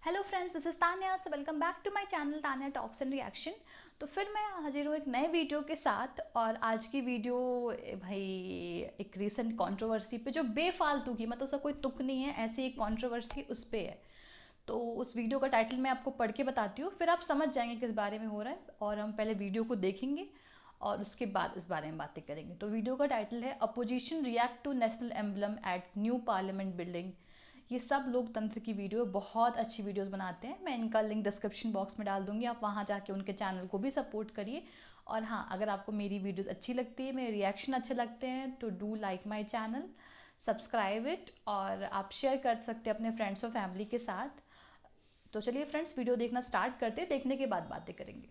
Hello friends, this is Tanya. So welcome back to my channel Tanya talks and reaction. तो फिर मैं हाजिर हूँ एक नए वीडियो के साथ। और आज की वीडियो भाई एक रीसेंट कंट्रोवर्सी पे, जो बेफालतू की, मतलब उसका कोई तुक नहीं है, ऐसी एक कंट्रोवर्सी उस पे है। तो उस वीडियो का टाइटल मैं आपको पढ़ के बताती हूँ, फिर आप समझ जाएंगे किस बारे में हो रहा है। और हम पहले वीडियो को देखेंगे और उसके बाद इस बारे में बातें करेंगे। तो वीडियो का टाइटल है opposition react to national emblem at new parliament building. ये सब लोकतंत्र की वीडियो, बहुत अच्छी वीडियोस बनाते हैं। मैं इनका लिंक डिस्क्रिप्शन बॉक्स में डाल दूंगी, आप वहाँ जाके उनके चैनल को भी सपोर्ट करिए। और हाँ, अगर आपको मेरी वीडियोस अच्छी लगती है, मेरे रिएक्शन अच्छे लगते हैं, तो do like my channel, subscribe it, और आप शेयर कर सकते हैं अपने फ्रेंड्स और फैमिली के साथ। तो चलिए फ्रेंड्स, वीडियो देखना स्टार्ट करते हैं, देखने के बाद बातें करेंगे।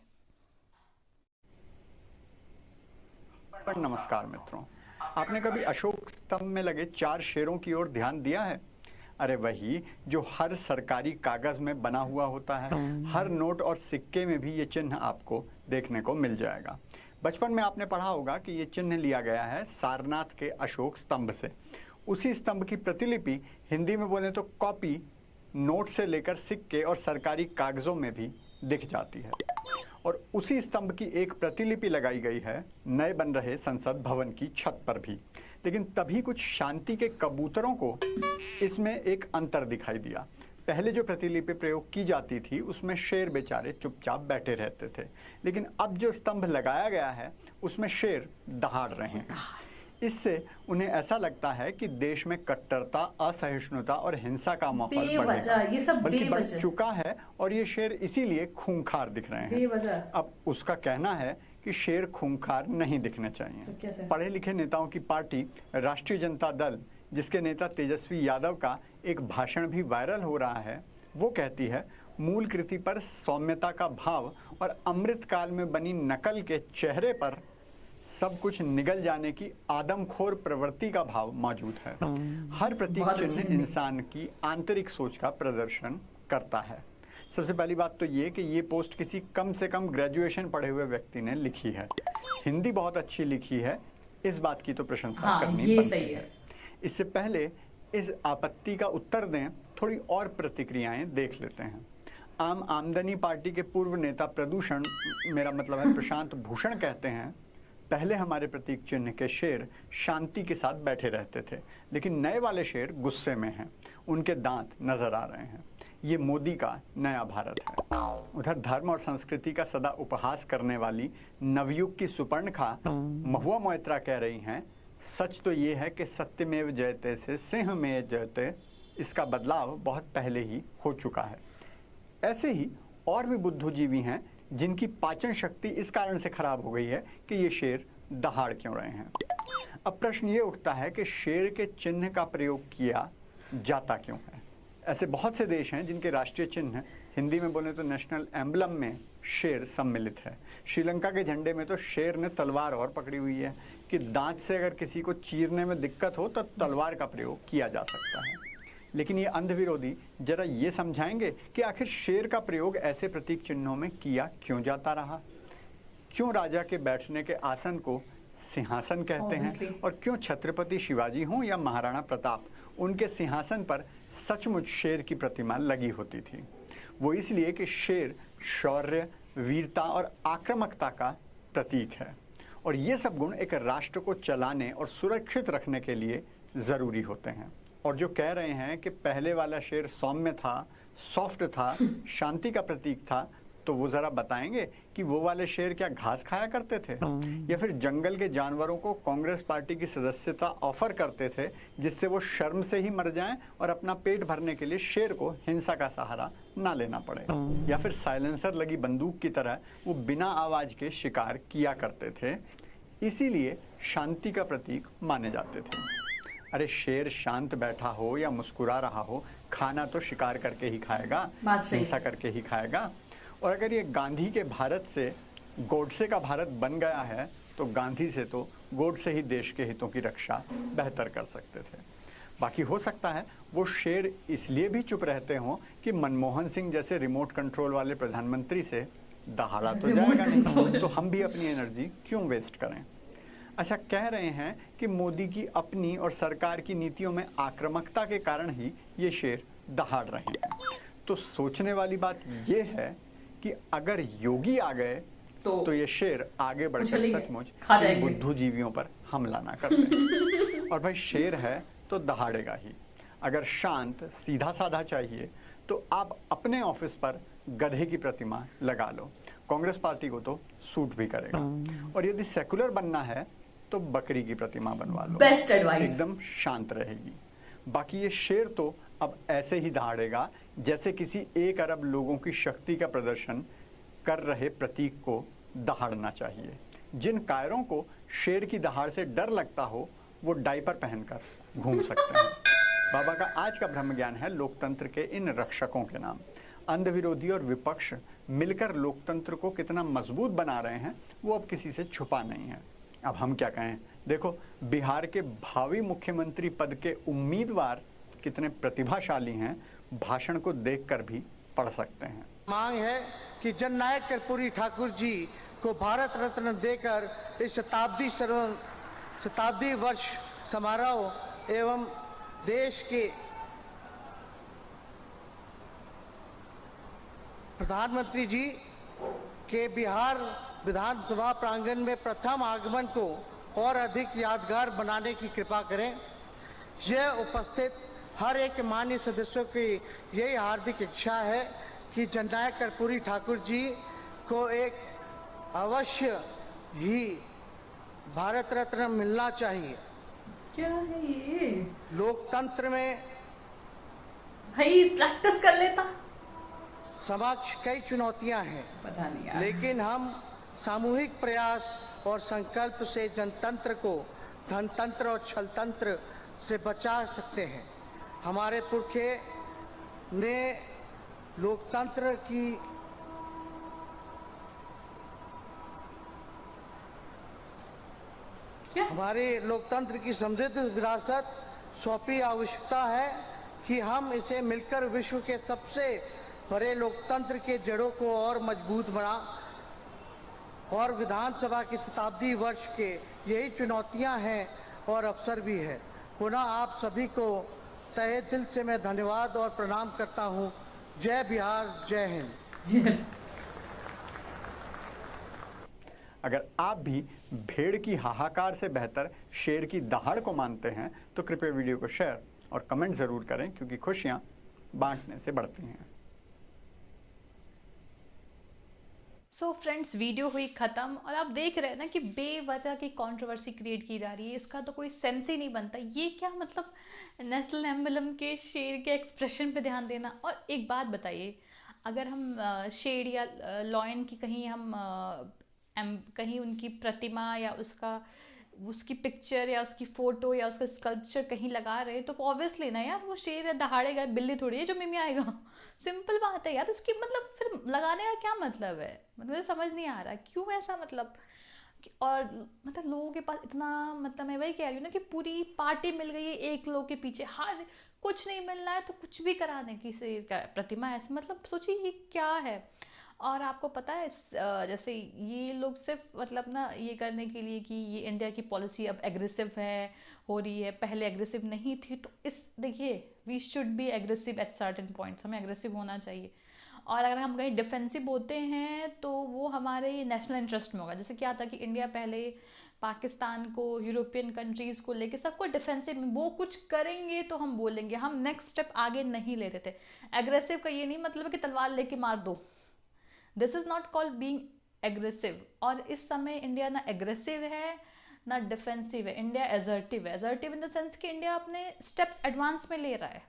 नमस्कार मित्रों, आपने कभी अशोक स्तंभ में लगे 4 शेरों की ओर ध्यान दिया है? अरे वही जो हर सरकारी कागज में बना हुआ होता है। हर नोट और सिक्के में भी ये चिन्ह आपको देखने को मिल जाएगा। बचपन में आपने पढ़ा होगा कि ये चिन्ह लिया गया है सारनाथ के अशोक स्तंभ से। उसी स्तंभ की प्रतिलिपि, हिंदी में बोले तो कॉपी, नोट से लेकर सिक्के और सरकारी कागजों में भी दिख जाती है। और उसी स्तंभ की एक प्रतिलिपि लगाई गई है नए बन रहे संसद भवन की छत पर भी। लेकिन तभी कुछ शांति के कबूतरों को इसमें एक अंतर दिखाई दिया। पहले जो प्रतिलिपि प्रयोग की जाती थी उसमें शेर बेचारे चुपचाप बैठे रहते थे, लेकिन अब जो स्तंभ लगाया गया है उसमें शेर दहाड़ रहे हैं। इससे उन्हें ऐसा लगता है कि देश में कट्टरता, असहिष्णुता और हिंसा का माहौल बल्कि बढ़ चुका है, और ये शेर इसीलिए खूंखार दिख रहे हैं। अब उसका कहना है कि शेर खूंखार नहीं दिखने चाहिए। तो पढ़े लिखे नेताओं की पार्टी राष्ट्रीय जनता दल, जिसके नेता तेजस्वी यादव का एक भाषण भी वायरल हो रहा है, वो कहती है मूल कृति पर सौम्यता का भाव और अमृतकाल में बनी नकल के चेहरे पर सब कुछ निगल जाने की आदमखोर प्रवृत्ति का भाव मौजूद है। हर प्रतीक चिन्ह इंसान की आंतरिक सोच का प्रदर्शन करता है। सबसे पहली बात तो ये कि ये पोस्ट किसी कम से कम ग्रेजुएशन पढ़े हुए व्यक्ति ने लिखी है। हिंदी बहुत अच्छी लिखी है, इस बात की तो प्रशंसा करनी बनती है। इससे पहले इस आपत्ति का उत्तर दें, थोड़ी और प्रतिक्रियाएं देख लेते हैं। आम आमदनी पार्टी के पूर्व नेता प्रदूषण, मेरा मतलब है प्रशांत भूषण, कहते हैं पहले हमारे प्रतीक चिन्ह के शेर शांति के साथ बैठे रहते थे, लेकिन नए वाले शेर गुस्से में हैं, उनके दांत नजर आ रहे हैं। ये मोदी का नया भारत है। उधर धर्म और संस्कृति का सदा उपहास करने वाली नवयुग की सुपर्णखा महुआ मोइत्रा कह रही हैं, सच तो ये है कि सत्यमेव जयते से सिंहमेव जयते, इसका बदलाव बहुत पहले ही हो चुका है। ऐसे ही और भी बुद्धिजीवी हैं जिनकी पाचन शक्ति इस कारण से खराब हो गई है कि ये शेर दहाड़ क्यों रहे हैं। अब प्रश्न ये उठता है कि शेर के चिन्ह का प्रयोग किया जाता क्यों है। ऐसे बहुत से देश हैं जिनके राष्ट्रीय चिन्ह, हिंदी में बोले तो नेशनल एम्बलम, में शेर सम्मिलित है। श्रीलंका के झंडे में तो शेर ने तलवार और पकड़ी हुई है कि दांत से अगर किसी को चीरने में दिक्कत हो तो तलवार का प्रयोग किया जा सकता है। लेकिन ये अंधविरोधी जरा ये समझाएंगे कि आखिर शेर का प्रयोग ऐसे प्रतीक चिन्हों में किया क्यों जाता रहा? क्यों राजा के बैठने के आसन को सिंहासन कहते हैं, और क्यों छत्रपति शिवाजी हों या महाराणा प्रताप, उनके सिंहासन पर सचमुच शेर की प्रतिमा लगी होती थी? वो इसलिए कि शेर शौर्य, वीरता और आक्रामकता का प्रतीक है, और ये सब गुण एक राष्ट्र को चलाने और सुरक्षित रखने के लिए ज़रूरी होते हैं। और जो कह रहे हैं कि पहले वाला शेर सौम्य था, सॉफ्ट था, शांति का प्रतीक था, तो वो ज़रा बताएंगे कि वो वाले शेर क्या घास खाया करते थे, या फिर जंगल के जानवरों को कांग्रेस पार्टी की सदस्यता ऑफर करते थे जिससे वो शर्म से ही मर जाएं और अपना पेट भरने के लिए शेर को हिंसा का सहारा ना लेना पड़े, या फिर साइलेंसर लगी बंदूक की तरह वो बिना आवाज़ के शिकार किया करते थे, इसीलिए शांति का प्रतीक माने जाते थे। अरे शेर शांत बैठा हो या मुस्कुरा रहा हो, खाना तो शिकार करके ही खाएगा, हिंसा करके ही खाएगा। और अगर ये गांधी के भारत से गोडसे का भारत बन गया है, तो गांधी से तो गोडसे ही देश के हितों की रक्षा बेहतर कर सकते थे। बाकी हो सकता है वो शेर इसलिए भी चुप रहते हों कि मनमोहन सिंह जैसे रिमोट कंट्रोल वाले प्रधानमंत्री से दहाड़ा तो जाएगा नहीं, तो हम भी अपनी एनर्जी क्यों वेस्ट करें। अच्छा, कह रहे हैं कि मोदी की अपनी और सरकार की नीतियों में आक्रामकता के कारण ही ये शेर दहाड़ रहे हैं। तो सोचने वाली बात ये है कि अगर योगी आ गए तो ये शेर आगे बढ़कर सचमुच इन बुद्धूजीवियों पर हमला ना कर दें। और भाई शेर है तो दहाड़ेगा ही। अगर शांत सीधा साधा चाहिए तो आप अपने ऑफिस पर गधे की प्रतिमा लगा लो, कांग्रेस पार्टी को तो सूट भी करेगा। और यदि सेकुलर बनना है तो बकरी की प्रतिमा बनवा लो, बेस्ट एडवाइस, एकदम शांत रहेगी। बाकी ये शेर तो अब ऐसे ही दहाड़ेगा जैसे किसी 1 अरब लोगों की शक्ति का प्रदर्शन कर रहे प्रतीक को दहाड़ना चाहिए। जिन कायरों को शेर की दहाड़ से डर लगता हो वो डायपर पहनकर घूम सकते हैं। बाबा का आज का ब्रह्म ज्ञान है लोकतंत्र के इन रक्षकों के नाम। अंध विरोधी और विपक्ष मिलकर लोकतंत्र को कितना मजबूत बना रहे हैं वो अब किसी से छुपा नहीं है। अब हम क्या कहें, देखो बिहार के भावी मुख्यमंत्री पद के उम्मीदवार कितने प्रतिभाशाली हैं, भाषण को देखकर भी पढ़ सकते हैं। मांग है कि जननायक कर्पूरी ठाकुर जी को भारत रत्न देकर इस शताब्दी वर्ष समारोह एवं देश के प्रधानमंत्री जी के बिहार विधानसभा प्रांगण में प्रथम आगमन को और अधिक यादगार बनाने की कृपा करें। यह उपस्थित हर एक माननीय सदस्यों की यही हार्दिक इच्छा है कि जननायक कर्पूरी ठाकुर जी को एक अवश्य ही भारत रत्न मिलना चाहिए। क्या है ये? लोकतंत्र में भाई प्रैक्टिस कर लेता। समक्ष कई चुनौतियां हैं, पता नहीं यार। लेकिन हम सामूहिक प्रयास और संकल्प से जनतंत्र को धनतंत्र और छलतंत्र से बचा सकते हैं। हमारे पुरखे ने लोकतंत्र की हमारे लोकतंत्र की समृद्ध विरासत सौंपी। आवश्यकता है कि हम इसे मिलकर विश्व के सबसे बड़े लोकतंत्र के जड़ों को और मजबूत बना। और विधानसभा की शताब्दी वर्ष के यही चुनौतियां हैं और अवसर भी है। पुनः आप सभी को तहे दिल से मैं धन्यवाद और प्रणाम करता हूं। जय बिहार, जय हिंद। अगर आप भी भेड़ की हाहाकार से बेहतर शेर की दहाड़ को मानते हैं तो कृपया वीडियो को शेयर और कमेंट जरूर करें, क्योंकि खुशियां बांटने से बढ़ती हैं। सो फ्रेंड्स, वीडियो हुई ख़त्म और आप देख रहे हैं ना कि बेवजह की कंट्रोवर्सी क्रिएट की जा रही है। इसका तो कोई सेंस ही नहीं बनता। ये क्या मतलब नेशनल एम्बलम के शेर के एक्सप्रेशन पे ध्यान देना। और एक बात बताइए, अगर हम शेर या लॉयन की कहीं हम कहीं उनकी प्रतिमा या उसकी पिक्चर या उसकी फ़ोटो या उसका स्कल्पचर कहीं लगा रहे तो ऑब्वियसली ना यार, वो शेर दहाड़ेगा, बिल्ली थोड़ी है जो में आएगा। सिंपल बात है यार। उसकी मतलब फिर लगाने का क्या मतलब है? मतलब मुझे समझ नहीं आ रहा क्यों ऐसा मतलब और मतलब लोगों के पास इतना, मतलब मैं वही कह रही हूँ ना कि पूरी पार्टी मिल गई है एक लोग के पीछे। हर कुछ नहीं मिल रहा है तो कुछ भी कराने की शेर का प्रतिमा ऐसे, मतलब सोचिए ये क्या है। और आपको पता है जैसे ये लोग सिर्फ मतलब ना ये करने के लिए कि ये इंडिया की पॉलिसी अब एग्रेसिव है हो रही है, पहले एग्रेसिव नहीं थी। तो देखिए, we should be aggressive at certain points, हमें एग्रेसिव होना चाहिए। और अगर हम कहीं डिफेंसिव होते हैं तो वो हमारे नेशनल इंटरेस्ट में होगा। जैसे क्या था कि इंडिया पहले पाकिस्तान को, यूरोपियन कंट्रीज़ को लेके सबको डिफेंसिव में, वो कुछ करेंगे तो हम बोलेंगे, हम नेक्स्ट स्टेप आगे नहीं लेते थे। एग्रेसिव का ये नहीं मतलब कि तलवार लेके मार दो। This is not called being aggressive. और इस समय इंडिया ना एग्रेसिव है ना डिफेंसिव है, इंडिया एजर्टिव है। एजर्टिव इन द सेंस कि इंडिया अपने स्टेप्स एडवांस में ले रहा है।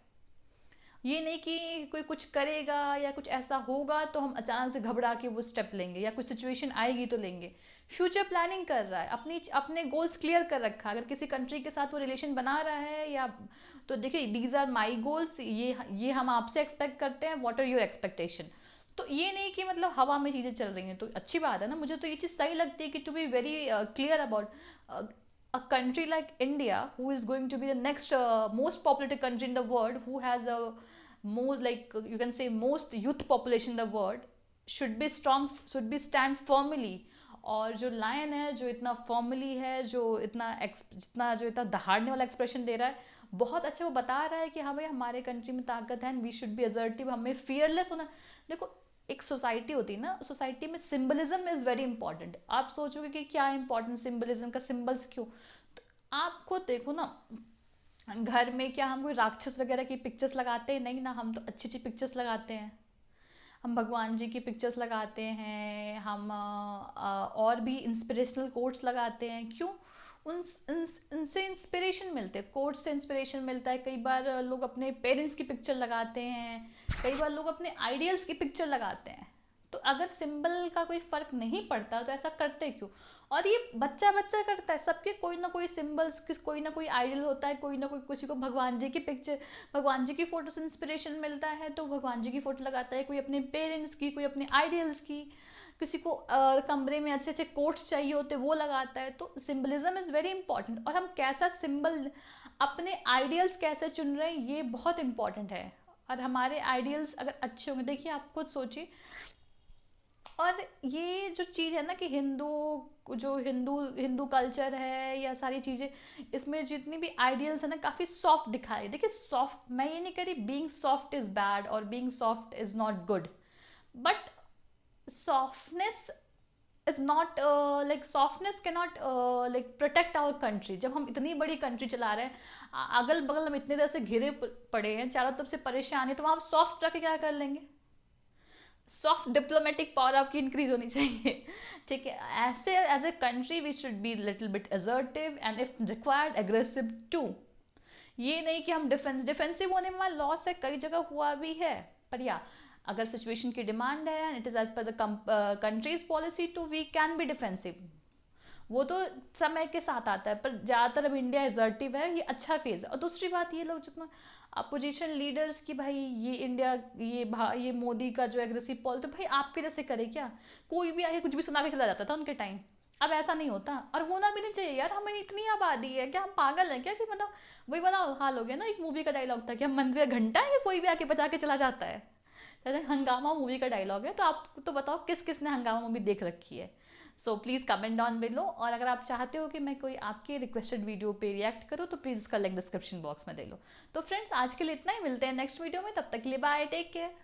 ये नहीं कि कोई कुछ करेगा या कुछ ऐसा होगा तो हम अचानक से घबरा के वो स्टेप लेंगे, या कुछ सिचुएशन आएगी तो लेंगे। फ्यूचर प्लानिंग कर रहा है, अपने गोल्स क्लियर कर रखा है। अगर किसी कंट्री के साथ वो रिलेशन बना रहा है या तो देखिए, दीज आर माई गोल्स, ये हम आपसे एक्सपेक्ट करते हैं, व्हाट आर योर एक्सपेक्टेशन। तो ये नहीं कि मतलब हवा में चीज़ें चल रही हैं तो अच्छी बात है ना। मुझे तो ये चीज़ सही लगती है कि to be very clear about a country like India, who is going to be the next most populated country in the world, who has a more, like you can say, most youth population in the world, should be strong, should be stand firmly. और जो lion है, जो इतना formally है, जो इतना दहाड़ने वाला expression दे रहा है, बहुत अच्छा वो बता रहा है कि हाँ भाई हमारे कंट्री में ताकत है and we should be assertive, हमें फियरलेस होना। देखो एक सोसाइटी होती है ना, सोसाइटी में सिंबलिज्म इज़ वेरी इंपॉर्टेंट। आप सोचोगे कि क्या इंपॉर्टेंट सिंबलिज्म का, सिंबल्स क्यों? तो आप खुद देखो ना, घर में क्या हम कोई राक्षस वगैरह की पिक्चर्स लगाते हैं? नहीं ना, हम तो अच्छी अच्छी पिक्चर्स लगाते हैं। हम भगवान जी की पिक्चर्स लगाते हैं, हम और भी इंस्पिरेशनल कोट्स लगाते हैं। क्यों? उनसे इंस्पिरेशन मिलते हैं, कोट्स से इंस्पिरेशन मिलता है। कई बार लोग अपने पेरेंट्स की पिक्चर लगाते हैं, कई बार लोग अपने आइडियल्स की पिक्चर लगाते हैं। तो अगर सिंबल का कोई फर्क नहीं पड़ता तो ऐसा करते क्यों? और ये बच्चा बच्चा करता है, सबके कोई ना कोई सिंबल्स, कोई ना कोई आइडियल होता है, कोई ना कोई, किसी को भगवान जी की पिक्चर, भगवान जी की फोटो से इंस्पिरेशन मिलता है तो भगवान जी की फोटो लगाता है, कोई अपने पेरेंट्स की, कोई अपने आइडियल्स की, किसी को कमरे में अच्छे अच्छे कोट्स चाहिए होते वो लगाता है। तो सिंबलिज्म इज़ वेरी इंपॉर्टेंट, और हम कैसा सिंबल, अपने आइडियल्स कैसे चुन रहे हैं ये बहुत इंपॉर्टेंट है। और हमारे आइडियल्स अगर अच्छे होंगे, देखिए आप खुद सोचिए। और ये जो चीज़ है ना कि हिंदू कल्चर है या सारी चीज़ें, इसमें जितनी भी आइडियल्स है ना काफ़ी सॉफ्ट दिखाए। देखिए सॉफ्ट, मैं ये नहीं कह रही बीइंग सॉफ्ट इज़ बैड और being soft is not good, but softness is not like, softness के not like protect our country. जब हम इतनी बड़ी कंट्री चला रहे हैं, अगल बगल हम इतने देर से घिरे पड़े हैं, चारों तरफ से परेशानी, तो वहाँ आप सॉफ्ट रख के क्या कर लेंगे? सॉफ्ट डिप्लोमेटिक पावर आपकी इंक्रीज होनी चाहिए। ठीक है, ऐसे as a country we should be little bit assertive and if required aggressive too. ये नहीं कि हम डिफेंसिव होने में लॉस है, कई जगह हुआ भी है, पर या अगर सिचुएशन की डिमांड है and it is as per the country's policy too, we can be defensive. वो तो समय के साथ आता है, पर ज़्यादातर अब इंडिया एजर्टिव है, ये अच्छा फेज़ है। और दूसरी बात ये लोग जितना अपोजिशन लीडर्स की, भाई ये इंडिया, ये मोदी का जो एग्रेसिव पॉल, तो भाई आपके जैसे करे क्या? कोई भी आके कुछ भी सुना के चला जाता था उनके टाइम। अब ऐसा नहीं होता, और होना भी नहीं चाहिए यार। हमें इतनी आबादी है, क्या हम पागल हैं क्या कि मतलब वही बनाओ हाल हो गया ना। एक मूवी का डायलॉग था कि हम मंदिर का घंटा है कि कोई भी आके बजा के चला जाता है। हंगामा मूवी का डायलॉग है, तो आप तो बताओ किस किस ने हंगामा मूवी देख रखी है? So please comment down below, और अगर आप चाहते हो कि मैं कोई आपके रिक्वेस्टेड वीडियो पे रिएक्ट करूँ तो प्लीज़ उसका लिंक डिस्क्रिप्शन बॉक्स में दे लो। तो फ्रेंड्स आज के लिए इतना ही, मिलते हैं नेक्स्ट वीडियो में, तब तक के लिए बाय, टेक केयर।